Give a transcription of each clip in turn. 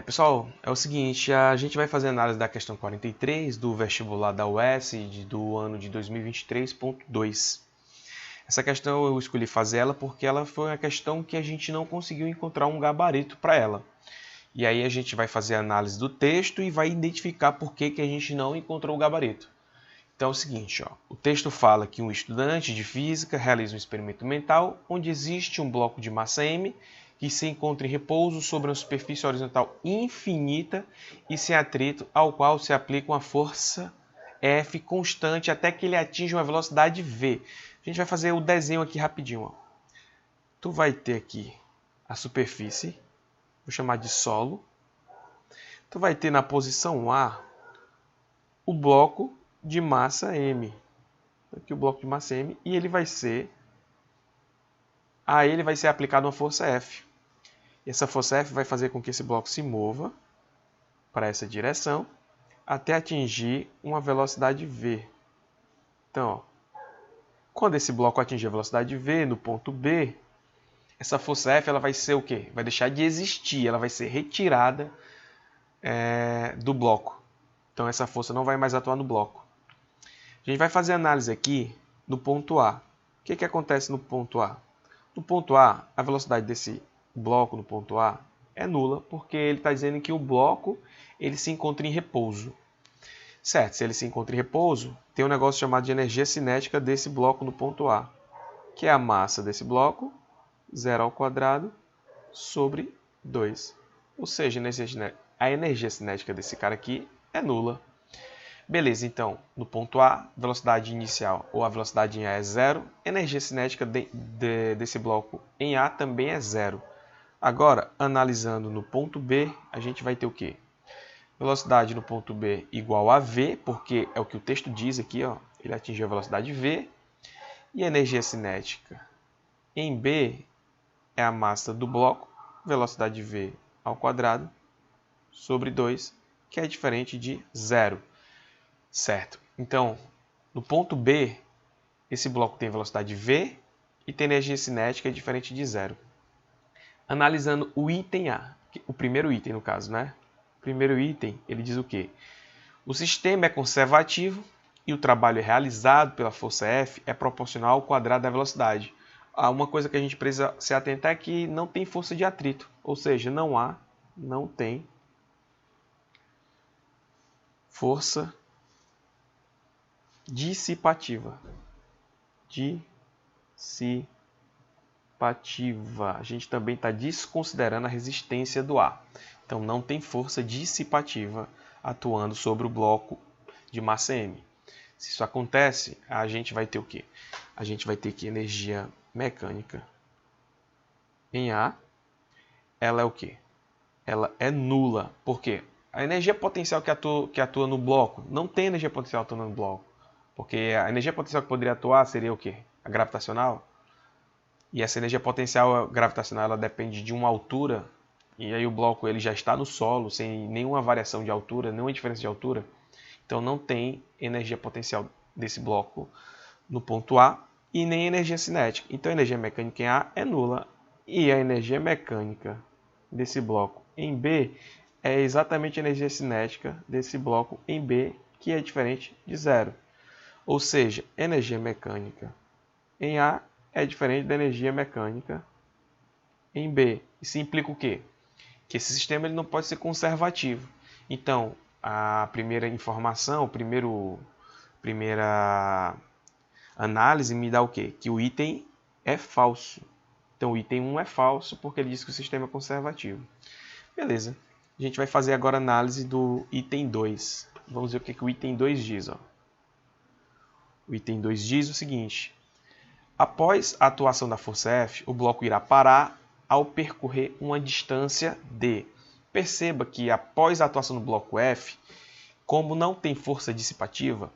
Pessoal, é o seguinte, a gente vai fazer análise da questão 43 do vestibular da UES do ano de 2023.2. Essa questão eu escolhi fazer ela porque ela foi uma questão que a gente não conseguiu encontrar um gabarito para ela. E aí a gente vai fazer a análise do texto e vai identificar por que a gente não encontrou o gabarito. Então é o seguinte, o texto fala que um estudante de física realiza um experimento mental onde existe um bloco de massa m que se encontra em repouso sobre uma superfície horizontal infinita e sem atrito, ao qual se aplica uma força F constante até que ele atinja uma velocidade v. A gente vai fazer o desenho aqui rapidinho. Tu vai ter aqui a superfície, vou chamar de solo. Tu vai ter na posição A o bloco de massa m. Aqui o bloco de massa m e ele vai ser a ele vai ser aplicada uma força F. E essa força F vai fazer com que esse bloco se mova para essa direção até atingir uma velocidade v. Então, quando esse bloco atingir a velocidade v no ponto B, essa força F ela vai ser o quê? Vai deixar de existir, ela vai ser retirada do bloco. Então essa força não vai mais atuar no bloco. A gente vai fazer análise aqui no ponto A. O que acontece no ponto A? No ponto A, a velocidade desse bloco no ponto A é nula, porque ele está dizendo que o bloco ele se encontra em repouso. Certo, se ele se encontra em repouso, tem um negócio chamado de energia cinética desse bloco no ponto A, que é a massa desse bloco, 0 ao quadrado, sobre 2. Ou seja, a energia cinética desse cara aqui é nula. Beleza, então, no ponto A, velocidade inicial ou a velocidade em A é zero, energia cinética desse bloco em A também é zero. Agora, analisando no ponto B, a gente vai ter o quê? Velocidade no ponto B igual a V, porque é o que o texto diz aqui, ele atingiu a velocidade V, e a energia cinética em B é a massa do bloco, velocidade V ao quadrado, sobre 2, que é diferente de zero. Certo. Então, no ponto B, esse bloco tem velocidade v e tem energia cinética diferente de zero. Analisando o item A, o primeiro item no caso, né? O primeiro item, ele diz o quê? O sistema é conservativo e o trabalho realizado pela força F é proporcional ao quadrado da velocidade. Uma coisa que a gente precisa se atentar é que não tem força de atrito, ou seja, não tem força dissipativa. A gente também está desconsiderando a resistência do ar. Então não tem força dissipativa atuando sobre o bloco de massa m. Se isso acontece, a gente vai ter o quê? A gente vai ter que energia mecânica em A, ela é o quê? Ela é nula. Por quê? A energia potencial que atua no bloco, não tem energia potencial atuando no bloco. Porque a energia potencial que poderia atuar seria o quê? A gravitacional. E essa energia potencial gravitacional ela depende de uma altura, e aí o bloco ele já está no solo, sem nenhuma variação de altura, nenhuma diferença de altura. Então não tem energia potencial desse bloco no ponto A e nem energia cinética. Então a energia mecânica em A é nula e a energia mecânica desse bloco em B é exatamente a energia cinética desse bloco em B, que é diferente de zero. Ou seja, energia mecânica em A é diferente da energia mecânica em B. Isso implica o quê? Que esse sistema ele não pode ser conservativo. Então, a primeira informação, primeira análise me dá o quê? Que o item é falso. Então, o item 1 é falso porque ele diz que o sistema é conservativo. Beleza. A gente vai fazer agora a análise do item 2. Vamos ver o que o item 2 diz. O item 2 diz o seguinte: após a atuação da força F, o bloco irá parar ao percorrer uma distância d. Perceba que após a atuação do bloco F, como não tem força dissipativa,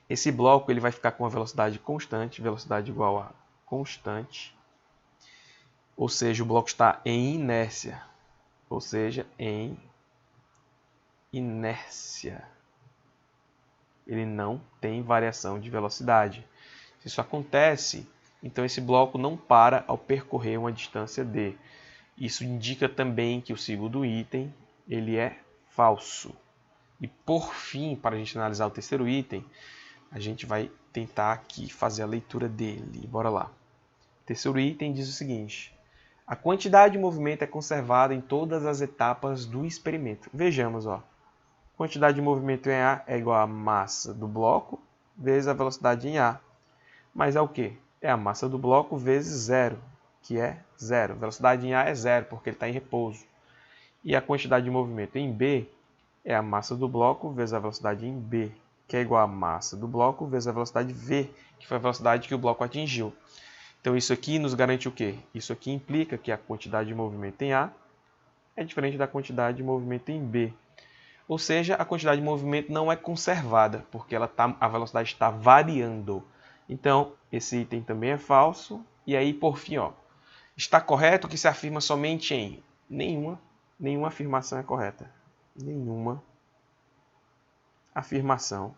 esse bloco ele vai ficar com uma velocidade constante, velocidade igual a constante, ou seja, o bloco está em inércia, ou seja, em inércia. Ele não tem variação de velocidade. Se isso acontece, então esse bloco não para ao percorrer uma distância d. Isso indica também que o segundo item ele é falso. E por fim, para a gente analisar o terceiro item, a gente vai tentar aqui fazer a leitura dele. Bora lá. O terceiro item diz o seguinte: a quantidade de movimento é conservada em todas as etapas do experimento. Vejamos, ó. Quantidade de movimento em A é igual à massa do bloco vezes a velocidade em A. Mas é o quê? É a massa do bloco vezes zero, que é zero. Velocidade em A é zero, porque ele está em repouso. E a quantidade de movimento em B é a massa do bloco vezes a velocidade em B, que é igual à massa do bloco vezes a velocidade V, que foi a velocidade que o bloco atingiu. Então isso aqui nos garante o quê? Isso aqui implica que a quantidade de movimento em A é diferente da quantidade de movimento em B. Ou seja, a quantidade de movimento não é conservada, porque a velocidade está variando. Então, esse item também é falso. E aí, por fim, ó, está correto que se afirma somente em nenhuma afirmação é correta. Nenhuma afirmação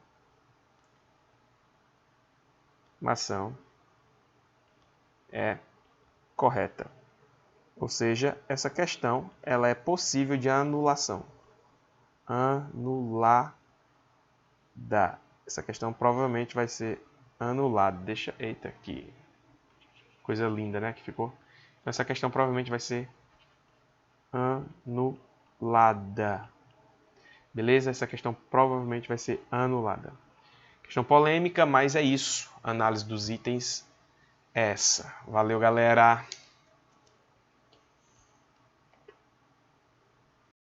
é correta. Ou seja, essa questão ela é possível de anulação. Anulada. Essa questão provavelmente vai ser anulada. Eita, que coisa linda, né? Que ficou. Essa questão provavelmente vai ser anulada. Beleza? Essa questão provavelmente vai ser anulada. Questão polêmica, mas é isso. A análise dos itens é essa. Valeu, galera!